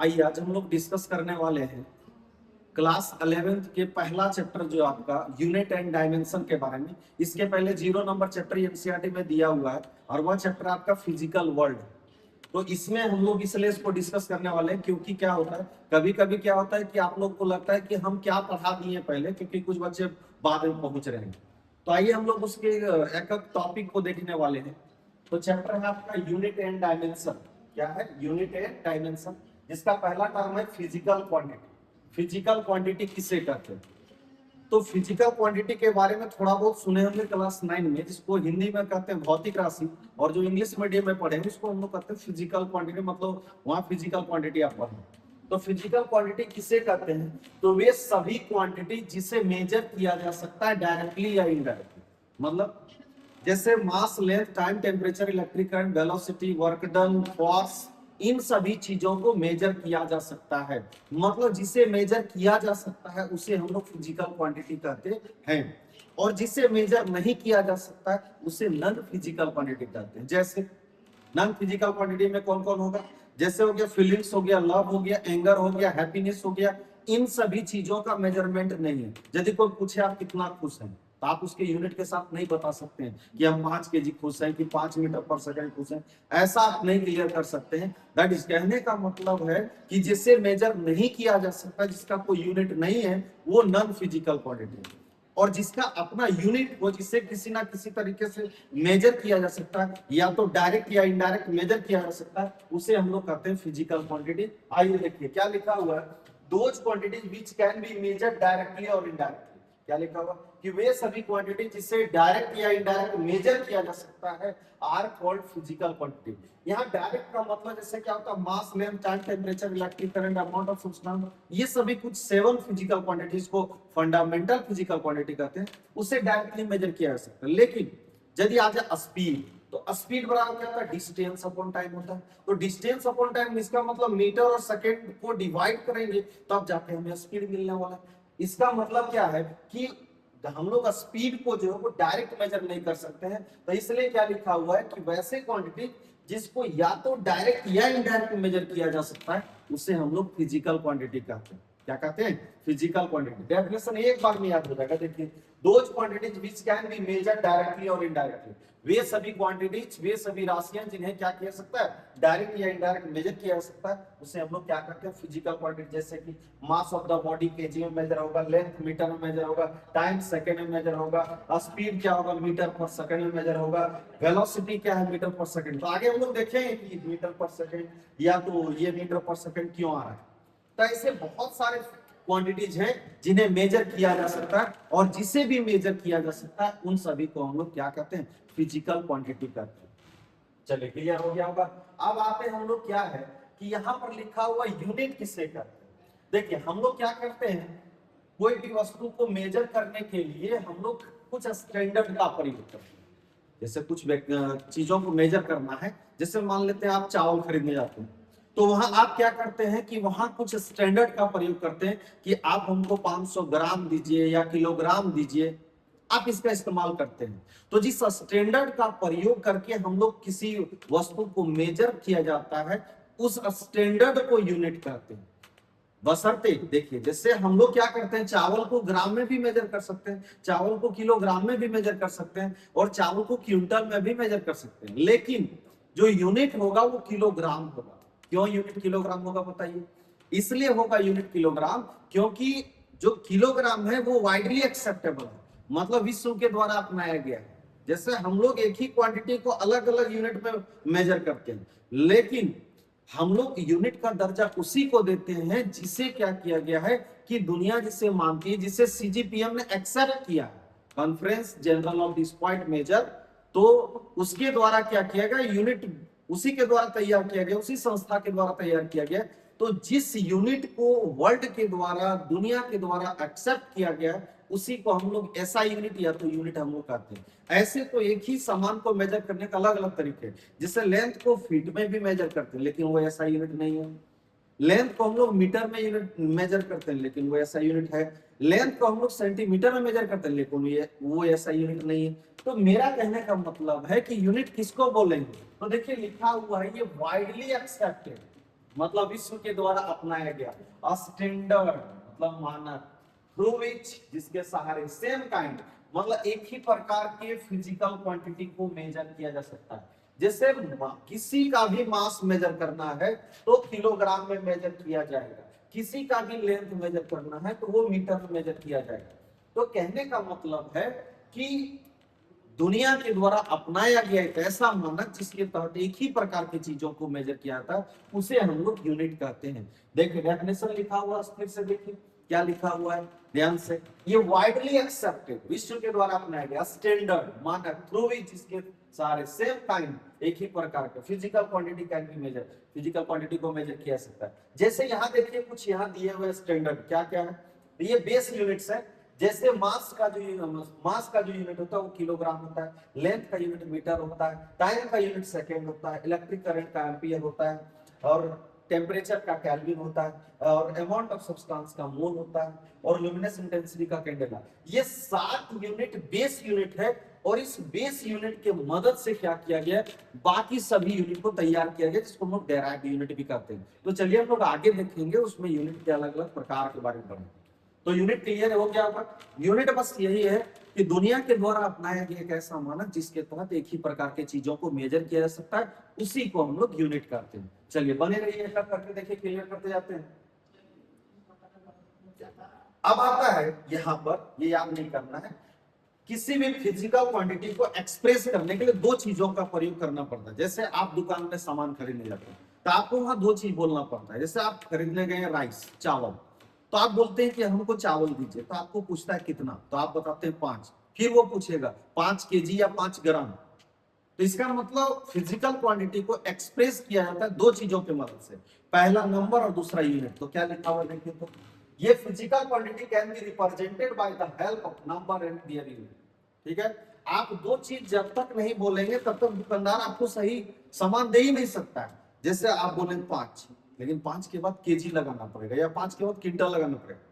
आइए आज हम लोग डिस्कस करने वाले हैं क्लास 11th के पहला चैप्टर जो आपका यूनिट एंड डायमेंशन के बारे में। इसके पहले 0 नंबर चैप्टर एनसीईआरटी में दिया हुआ है और वह चैप्टर आपका फिजिकल वर्ल्ड। तो इसमें हम लोग इसलिए इसको डिस्कस करने वाले हैं क्योंकि क्या होता है, कभी कभी क्या होता है कि आप लोग को लगता है कि हम क्या पढ़ा दिए पहले, क्योंकि कुछ बच्चे बाद में पहुंच रहे हैं। तो आइए हम लोग उसके एक एक टॉपिक को देखने वाले हैं। तो चैप्टर है आपका यूनिट एंड डायमेंशन। क्या है? यूनिट एंड डायमेंशन, जिसका पहला टर्म है फिजिकल क्वांटिटी। फिजिकल क्वांटिटी किसे कहते हैं? तो फिजिकल क्वांटिटी के बारे में थोड़ा बहुत सुने होंगे क्लास 9 में, जिसको हिंदी में कहते हैं भौतिक राशि, और जो इंग्लिश मीडियम में पढ़े उसको हम लोग कहते हैं फिजिकल क्वांटिटी, मतलब वहां फिजिकल क्वांटिटी आप पढ़े। तो फिजिकल क्वांटिटी किसे कहते हैं? तो वे सभी क्वांटिटी जिसे मेजर किया जा सकता है डायरेक्टली या इनडायरेक्टली। मतलब जैसे mass, length, time, temperature, electric current, velocity, work done, force, इन सभी चीजों को मेजर किया जा सकता है। मतलब जिसे मेजर किया जा सकता है उसे हम लोग फिजिकल क्वांटिटी कहते हैं, और जिसे मेजर नहीं किया जा सकता है उसे नॉन फिजिकल क्वांटिटी कहते हैं। जैसे नॉन फिजिकल क्वांटिटी में कौन कौन होगा? जैसे हो गया फीलिंग्स, हो गया लव, हो गया एंगर, हो गया हैप्पीनेस, हो गया। इन सभी चीजों का मेजरमेंट नहीं है। यदि कोई पूछे आप कितना खुश हैं, तो आप उसके यूनिट के साथ नहीं बता सकते हैं कि हम 5 kg खुश हैं कि 5 मीटर पर सेकंड खुश हैं। ऐसा आप नहीं क्लियर कर सकते हैं। दैट इज कहने का मतलब है कि जिसे मेजर नहीं किया जा सकता, जिसका कोई यूनिट नहीं है, वो नॉन फिजिकल क्वांटिटी है। और जिसका अपना यूनिट हो, जिसे किसी ना किसी तरीके से मेजर किया जा सकता है, या तो डायरेक्ट या इनडायरेक्ट मेजर किया जा सकता है, उसे हम लोग कहते हैं फिजिकल क्वांटिटी। आइए देखिए क्या लिखा हुआ है। Those quantities which can be measured directly और इनडायरेक्टली। क्या लिखा हुआ कि वे सभी क्वांटिटी जिसे डायरेक्ट या इनडायरेक्ट मेजर किया जा सकता है आर कॉल्ड फिजिकल क्वांटिटी। यहाँ डायरेक्ट का मतलब जैसे क्या होता है, mass, length, time, temperature, electric current, amount of substance, ये सभी कुछ 7 फिजिकल क्वांटिटीज को फंडामेंटल फिजिकल क्वांटिटी कहते हैं, उसे डायरेक्टली मेजर किया जा सकता है। लेकिन यदि आ जाए स्पीड, तो स्पीड बराबर क्या होता है? डिस्टेंस अपॉन टाइम होता है। तो डिस्टेंस अपॉन टाइम, इसका मतलब मीटर और सेकंड को डिवाइड करेंगे तब जाके हमें स्पीड मिलने वाला है। इसका मतलब क्या है कि हम लोग स्पीड को जो है वो डायरेक्ट मेजर नहीं कर सकते हैं। तो इसलिए क्या लिखा हुआ है कि वैसे क्वांटिटी जिसको या तो डायरेक्ट या इनडायरेक्ट मेजर किया जा सकता है उसे हम लोग फिजिकल क्वांटिटी कहते हैं। क्या कहते हैं? Physical quantity. डेफिनेशन एक बार में याद हो जाएगा। देखिए, those quantities which can be measured directly और इनडायरेक्टली, वे सभी क्वांटिटीज, वे सभी राशियां जिन्हें क्या किया सकता है, डायरेक्ट या इनडायरेक्ट मेजर किया जा सकता है, उसे हम लोग क्या करते हैं? Physical quantity. जैसे कि मास ऑफ द बॉडी केजी में मेजर होगा, लेंथ मीटर में मेजर होगा, टाइम सेकंड में मेजर होगा, स्पीड क्या होगा? मीटर पर सेकंड में मेजर होगा, वेलोसिटी क्या है? मीटर पर सेकंड। तो आगे हम लोग देखेंगे कि मीटर पर सेकंड या तो ये मीटर पर सेकंड क्यों आ रहा है। तो ऐसे बहुत सारे क्वांटिटीज हैं जिन्हें मेजर किया जा सकता है, और जिसे भी मेजर किया जा सकता है उन सभी को हम लोग क्या कहते हैं? फिजिकल क्वांटिटी कहते हैं। चलिए क्लियर हो गया होगा। अब आते हैं हम लोग क्या है कि यहाँ पर लिखा हुआ यूनिट किससे करते हैं। देखिए हम लोग क्या करते हैं, कोई भी वस्तु को मेजर करने के लिए हम लोग कुछ स्टैंडर्ड का प्रयोग करते हैं। जैसे कुछ चीजों को मेजर करना है, जैसे मान लेते हैं आप चावल खरीदने जाते हैं, तो वहां आप क्या करते हैं कि वहां कुछ स्टैंडर्ड का प्रयोग करते हैं कि आप हमको 500 ग्राम दीजिए या किलोग्राम दीजिए, आप इसका इस्तेमाल करते हैं। तो जिस स्टैंडर्ड का प्रयोग करके हम लोग किसी वस्तु को मेजर किया जाता है, उस स्टैंडर्ड को यूनिट कहते हैं। बशर्ते देखिए, जैसे हम लोग क्या करते हैं, चावल को ग्राम में भी मेजर कर सकते हैं, चावल को किलोग्राम में भी मेजर कर सकते हैं, और चावल को क्विंटल में भी मेजर कर सकते हैं, लेकिन जो यूनिट होगा वो किलोग्राम होगा। क्यों यूनिट किलोग्राम होगा बताइए? इसलिए होगा यूनिट किलोग्राम क्योंकि जो किलोग्राम है वो वाइडली एक्सेप्टेबल है, मतलब विश्व के द्वारा अपनाया गया है। जैसे हम लोग एक ही क्वांटिटी को अलग अलग यूनिट में मेजर करते हैं, लेकिन हम लोग यूनिट का दर्जा उसी को देते हैं जिसे क्या किया गया है कि दुनिया जिसे मानती है, जिसे सीजीपीएम ने एक्सेप्ट किया, कॉन्फ्रेंस जनरल ऑफ डिस्क्वाइट मेजर। तो उसके द्वारा क्या किया गया, यूनिट उसी के द्वारा तैयार किया गया, उसी संस्था के द्वारा तैयार किया गया। तो जिस यूनिट को वर्ल्ड के द्वारा, दुनिया के द्वारा एक्सेप्ट किया गया, उसी को हम लोग ऐसा यूनिट या तो यूनिट हम लोग कहते हैं। ऐसे तो एक ही सामान को मेजर करने का अलग अलग तरीके हैं। जैसे लेंथ को फीट में भी मेजर करते हैं, लेकिन वो ऐसा यूनिट नहीं है। लेंथ को हम लोग मीटर में यूनिट मेजर करते हैं, लेकिन वो ऐसा यूनिट है। लेंथ को हम लोग सेंटीमीटर में मेजर करते हैं, लेकिन वो ऐसा यूनिट नहीं है। तो मेरा कहने का मतलब है कि यूनिट किसको बोलेंगे, तो देखिए लिखा हुआ है ये वाइडली एक्सेप्टेड, मतलब विश्व के द्वारा अपनाया गया, स्टैंडर्ड मतलब मानक, थ्रू विच जिसके सहारे, सेम काइंड मतलब एक ही प्रकार के फिजिकल क्वांटिटी को मेजर किया जा सकता है। जैसे किसी का भी मास मेजर करना है तो किलोग्राम में मेजर किया जाएगा, किसी का भी लेंथ मेजर करना है तो वो मीटर में मेजर किया जाएगा। तो कहने का मतलब है कि दुनिया के द्वारा अपनाया गया एक ऐसा मानक जिसके तहत एक ही प्रकार की चीजों को मेजर किया था, उसे हम लोग यूनिट कहते हैं। देखिए डेफिनेशन लिखा हुआ, फिर से देखिए क्या लिखा हुआ है ध्यान से। ये वाइडली एक्सेप्टेड, विश्व के द्वारा अपनाया गया स्टैंडर्ड मानक, थ्रू विच जिसके सारे सेम काइंड एक ही प्रकार के physical quantity can be measure, physical quantity को मेजर किया जा सकता है। जैसे यहाँ देखिए कुछ यहाँ दिए हुए स्टैंडर्ड क्या क्या है, ये बेस यूनिट्स है। जैसे मास का जो यूनिट होता है वो किलोग्राम होता है, लेंथ का यूनिट मीटर होता है, टाइम का यूनिट सेकेंड होता है, इलेक्ट्रिक करंट का एम्पियर होता है, और टेम्परेचर का केल्विन होता है, और अमाउंट ऑफ सब्सटेंस का मोल होता है, और ल्यूमिनस इंटेंसिटी का कैंडेला। ये 7 यूनिट बेस यूनिट है, और इस बेस यूनिट के मदद से क्या किया गया, बाकी सभी यूनिट को तैयार किया गया, जिसको हम लोग डेराइव्ड यूनिट भी कहते हैं। तो चलिए हम लोग आगे देखेंगे उसमें यूनिट के अलग अलग प्रकार के बारे में पढ़ेंगे। तो यूनिट क्लियर है हो गया आपका। यूनिट बस यही है कि दुनिया के द्वारा अपनाया गया एक ऐसा मानक जिसके तहत एक ही प्रकार के चीजों को मेजर किया जा सकता है, उसी को हम लोग यूनिट करते हैं। चलिए बने रहिए, करके देखिए, क्लियर करते जाते हैं। अब आता है यहाँ पर, ये याद नहीं करना है, किसी भी फिजिकल क्वांटिटी को एक्सप्रेस करने के लिए दो चीजों का प्रयोग करना पड़ता है। जैसे आप दुकान में सामान खरीदने जाते हैं तो आपको वहां दो चीज बोलना पड़ता है। जैसे आप खरीदने गए राइस, चावल, तो आप बोलते हैं कि हमको चावल दीजिए, तो आपको पूछता है कितना, तो आप बताते हैं 5। फिर वो पूछेगा 5 केजी या 5 ग्राम। तो इसका मतलब फिजिकल क्वांटिटी को एक्सप्रेस किया जाता है दो चीजों की मदद से, पहला नंबर और दूसरा यूनिट। तो क्या लिखा हुआ देखिए, तो ये physical quantity can be represented by the help of number and their unit. ठीक है, आप दो चीज जब तक नहीं बोलेंगे तब तक दुकानदार आपको सही सामान दे ही नहीं सकता है। जैसे आप बोले 5, लेकिन 5 के बाद केजी लगाना पड़ेगा, या 5 के बाद क्विंटल लगाना पड़ेगा।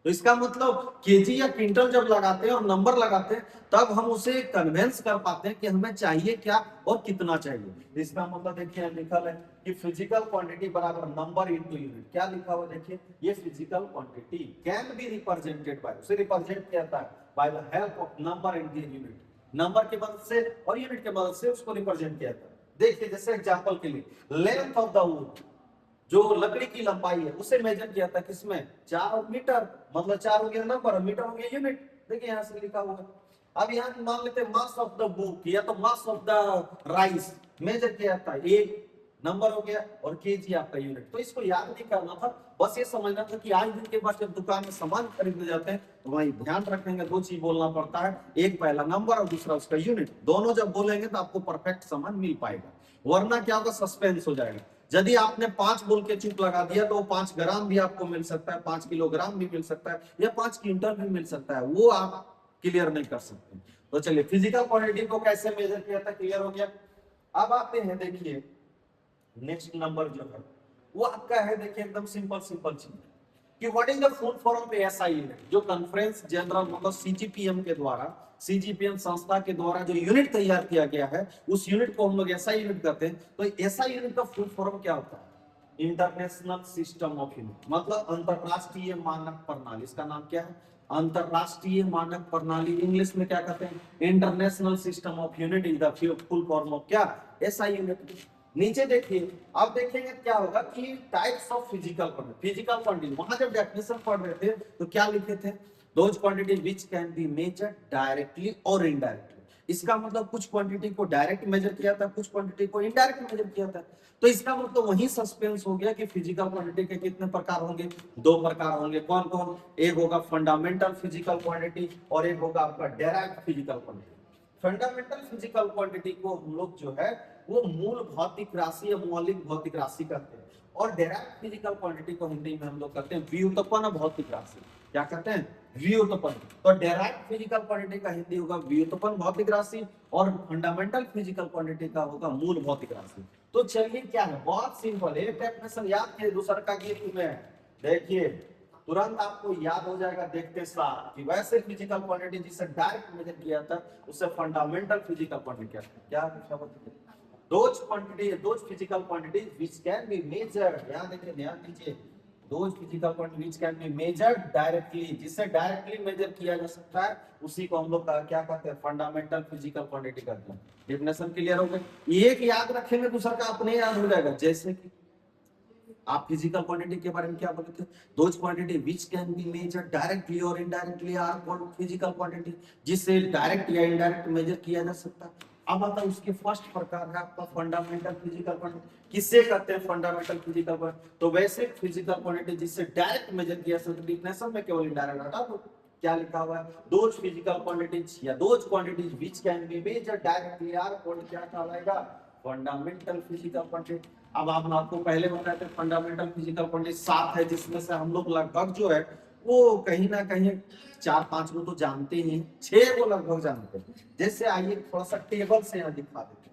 तो इसका मतलब केजी या क्विंटल जब लगाते हैं और नंबर लगाते हैं तब हम उसे कन्वेंस कर पाते हैं कि हमें चाहिए क्या और कितना चाहिए। इसका मतलब देखिए लिखा है कि फिजिकल क्वांटिटी बराबर नंबर इनटू यूनिट। क्या लिखा हुआ देखिए, ये physical quantity can be represented bye, उसे रिप्रेजेंट किया जाता है bye the help of number and unit, number की मदद से और यूनिट की मदद से उसको रिप्रेजेंट किया जाता है। देखिए जैसे एग्जांपल के लिए, लेंथ ऑफ द वुड, जो लकड़ी की लंबाई है उसे मेजर किया था किसमें, 4 मीटर, मतलब 4 हो गया नंबर, मीटर हो गया यूनिट। देखिए यहाँ से लिखा हुआ है। अब यहाँ मान लेते हैं मास ऑफ द बुक या तो mass of the rice measure किया था, 1 नंबर हो गया और केजी आपका यूनिट। तो इसको याद नहीं करना था, बस ये समझना था कि आज दिन के बाद जब दुकान में सामान खरीदने जाते हैं तो वही ध्यान रखेंगे, दो चीज बोलना पड़ता है, एक पहला नंबर और दूसरा उसका यूनिट। दोनों जब बोलेंगे तो आपको परफेक्ट सामान मिल पाएगा, वरना क्या होगा, सस्पेंस हो जाएगा। यदि आपने 5 बोल के चुप लगा दिया तो 5 ग्राम भी आपको मिल सकता है, 5 किलोग्राम भी मिल सकता है, या 5 क्विंटल भी मिल सकता है, वो आप क्लियर नहीं कर सकते। तो चलिए फिजिकल क्वांटिटी को कैसे मेजर किया था, क्लियर हो गया। अब आते हैं देखिए नेक्स्ट नंबर जो है वो आपका है, देखिए एकदम सिंपल चीज कि what is the full form of SI unit, जो कॉन्फ्रेंस जनरल मतलब सीजीपीएम के द्वारा, सीजीपीएम संस्था के द्वारा जो यूनिट तैयार किया गया है उस यूनिट को हम लोग एसआई यूनिट कहते हैं। तो एसआई यूनिट का फुल फॉर्म क्या होता है, इंटरनेशनल सिस्टम ऑफ यूनिट, मतलब अंतरराष्ट्रीय मानक प्रणाली। इसका नाम क्या है, अंतरराष्ट्रीय मानक प्रणाली। इंग्लिश में क्या कहते हैं, international system of unit is the full form of क्या, एसआई यूनिट। नीचे देखिए, अब देखेंगे क्या होगा कि टाइप्स ऑफ फिजिकल क्वांटिटी। वहां जब डेफिनेशन पढ़ रहे थे तो क्या लिखे थे, those quantity which can be measured directly और इनडायरेक्टली। इसका मतलब कुछ क्वांटिटी को डायरेक्ट मेजर किया था, कुछ क्वांटिटी को इनडायरेक्ट मेजर किया था। तो इसका मतलब वही सस्पेंस हो गया कि फिजिकल क्वांटिटी के कितने प्रकार होंगे, 2 प्रकार होंगे। कौन कौन, एक होगा फंडामेंटल फिजिकल क्वांटिटी और एक होगा आपका direct physical quantity. Fundamental physical quantity को हम लोग जो है वो मूल भौतिक राशि या मौलिक भौतिक राशि कहते हैं, और डायरेक्ट फिजिकल क्वांटिटी को हिंदी में हम लोग कहते हैं व्युत्पन्न भौतिक राशि। क्या कहते हैं, व्युत्पन्न। तो डायरेक्ट फिजिकल क्वांटिटी का हिंदी होगा व्युत्पन्न भौतिक राशि, और फंडामेंटल फिजिकल क्वांटिटी का होगा मूल भौतिक राशि। तो चलिए क्या है, बहुत सिंपल है, डेफिनेशन याद किए, दूसरा का गीत में देखिए तुरंत आपको याद हो जाएगा देखते साथ कि वैसे फिजिकल क्वांटिटी जिसे डायरेक्ट मेजर किया था उसे फंडामेंटल फिजिकल क्वांटिटी कहते हैं। क्या those quantity, those physical quantities which can be measured, ध्यान देखिए, ध्यान दीजिए, those physical quantities which can be measured directly, जिससे डायरेक्टली मेजर किया जा सकता है, उसी को हम लोग क्या कहते हैं, फंडामेंटल फिजिकल क्वांटिटी कहते हैं। डेफिनेशन क्लियर हो गई? एक याद रखेंगे, दूसरा का अपने याद हो जाएगा। जैसे कि आप फिजिकल क्वांटिटी के बारे में क्या बोलते थे, those quantity which can be measured directly और indirectly are called physical quantity, जिससे डायरेक्ट या इनडायरेक्ट मेजर किया जा सकता है। अब आता है उसके फर्स्ट प्रकार है आपका फंडामेंटल फिजिकल क्वांटिटी। किससे कहते हैं फंडामेंटल फिजिकल क्वांटिटी? तो वैसे फिजिकल क्वांटिटी जिससे डायरेक्ट मेजर किया जा सकता है, डेफिनेशन में केवल इनडायरेक्ट हटा दो। क्या लिखा हुआ है? दोज फिजिकल क्वांटिटीज या those quantities which can be measured directly are called, क्या कहलाएगा, फंडामेंटल फिजिकल क्वांटिटी। अब आपको पहले बताए थे फंडामेंटल फिजिकल क्वांटिटी 7 है, जिसमें से हम लोग लगभग जो है वो कहीं ना कहीं 4-5 को तो जानते ही, 6 को लगभग जानते हैं। जैसे आइए थोड़ा सा टेबल से यहाँ दिखा देते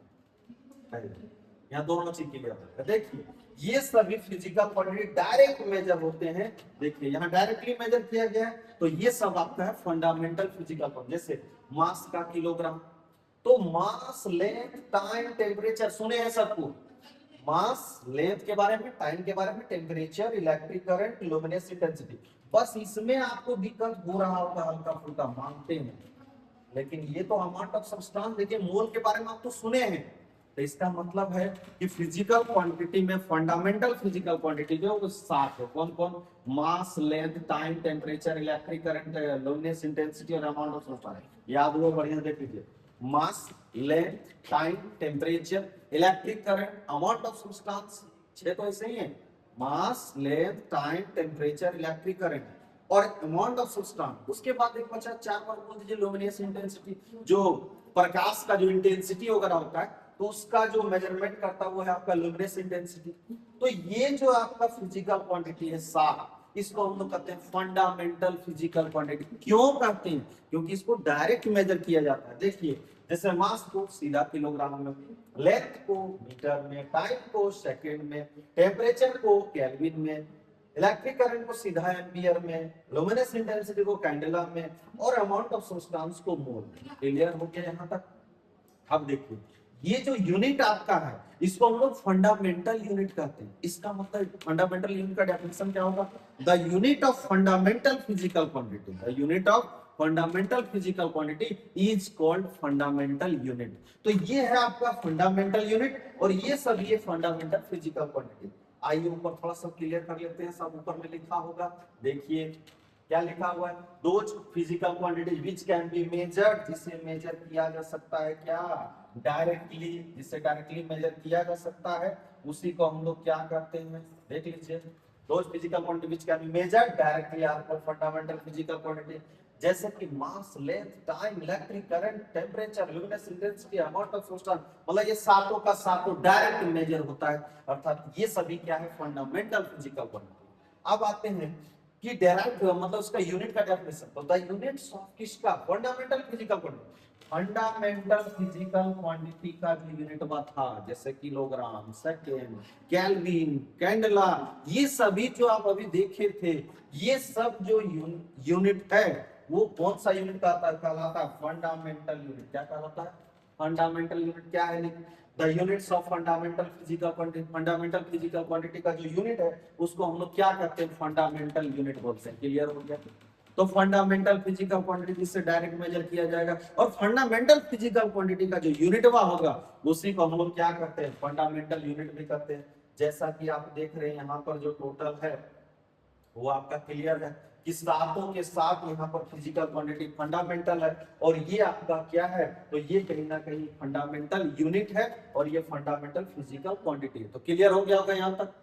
हैं, यहाँ दोनों चीज क्लियर है। देखिए ये सभी फिजिकल क्वांटिटी डायरेक्ट मेजर होते हैं। देखिए यहाँ डायरेक्टली मेजर किया गया है, तो ये सब आपका है फंडामेंटल फिजिकल क्वांटिटी। जैसे मास का किलोग्राम, तो मास, लेंथ, टाइम, टेम्परेचर सुने हैं सबको, मास, लेंथ के बारे में, टाइम के बारे में, temperature, electric current, luminous intensity. बस इसमें आपको दिक्कत हो रहा होगा हल्का फुल्का, मानते हैं, लेकिन ये तो अमाउंट ऑफ सब्सटेंस, देखिए मोल के बारे में आप तो सुने हैं। तो इसका मतलब है कि फिजिकल क्वांटिटी में फंडामेंटल फिजिकल क्वांटिटी जो है वो 7 है। कौन कौन? Mass, length, time, temperature, electric current, luminous intensity और अमाउंट ऑफ सब्सटेंस। याद हुआ? बढ़िया देख लीजिए, mass, length, time, temperature, electric current, amount of substance. 6 तो ऐसे ही है, mass, length, time, temperature, electric current और अमाउंट ऑफ सब्सटेंस। उसके बाद एक बचा 4 पर बोल दीजिए लुमिनेस इंटेंसिटी, जो प्रकाश का जो इंटेंसिटी वगैरह होता है तो उसका जो मेजरमेंट करता है वो है आपका लुमिनेस इंटेंसिटी। तो ये जो आपका फिजिकल क्वांटिटी है 7, इसको हम लोग कहते हैं फंडामेंटल फिजिकल क्वांटिटी। क्यों कहते हैं? क्योंकि इसको डायरेक्ट मेजर किया जाता है। देखिए जैसे मास को सीधा किलोग्राम में, लेंथ को मीटर में, टाइम को सेकंड में, टेम्परेचर को केल्विन में, इलेक्ट्रिक करंट को सीधा एम्पियर में, लुमिनेस इंटेंसिटी को कैंडेला में और अमाउंट ऑफ सब्सटेंस को मोल में। क्लियर हो गया यहां तक? अब देखिए ये जो यूनिट आपका है इसको हम लोग फंडामेंटल यूनिट कहते हैं। इसका मतलब फंडामेंटल यूनिट का डेफिनेशन क्या होगा? The unit of fundamental physical quantity, the unit of fundamental physical quantity is called fundamental unit. तो ये है आपका फंडामेंटल यूनिट और ये सब ये फंडामेंटल फिजिकल क्वांटिटी। आइए ऊपर थोड़ा सा क्लियर कर लेते हैं। सब ऊपर में लिखा होगा, देखिए क्या लिखा हुआ है? Those physical quantities which can be measured, जिसे मेजर किया जा सकता है, क्या? डायरेक्टली, जिसे डायरेक्टली मेजर किया जा सकता है उसी को हम लोग क्या कहते हैं? देख लीजिए, those physical quantity which can be measured directly are called fundamental physical quantity. जैसे कि mass, length, time, electric current, temperature, luminous intensity, amount of substance, मतलब ये सातों का सातों डायरेक्ट मेजर होता है, अर्थात ये सभी क्या है? Fundamental physical quantity. अब आते हैं कि डायरेक्ट मतलब उसका यूनिट का डेफिनेशन। तो द यूनिट्स ऑफ किसका? Fundamental physical quantity. Fundamental physical quantity का जो यूनिट था जैसे किलोग्राम, सेकेंड, केल्विन, कैंडेला, ये सभी जो आप अभी देखे थे, ये सब जो यूनिट है वो कौन सा यूनिट कहलाता है? Fundamental unit. क्या कहलाता है? फंडामेंटल यूनिट क्या है? The units of fundamental physical quantity. Fundamental physical quantity का जो यूनिट है उसको हम लोग क्या कहते हैं? फंडामेंटल यूनिट बोलते हैं। क्लियर हो गया? तो फंडामेंटल फिजिकल क्वांटिटी जिससे डायरेक्ट मेजर किया जाएगा और फंडामेंटल फिजिकल क्वांटिटी का जो यूनिट होगा उसी को हम लोग क्या कहते हैं? फंडामेंटल यूनिट भी कहते हैं। जैसा कि आप देख रहे हैं यहाँ पर जो टोटल है वो आपका क्लियर है कि सातों के साथ यहाँ पर फिजिकल क्वांटिटी फंडामेंटल है और ये आपका क्या है? तो ये कहीं ना कहीं फंडामेंटल यूनिट है और ये फंडामेंटल फिजिकल क्वांटिटी है। तो क्लियर हो गया होगा यहाँ तक?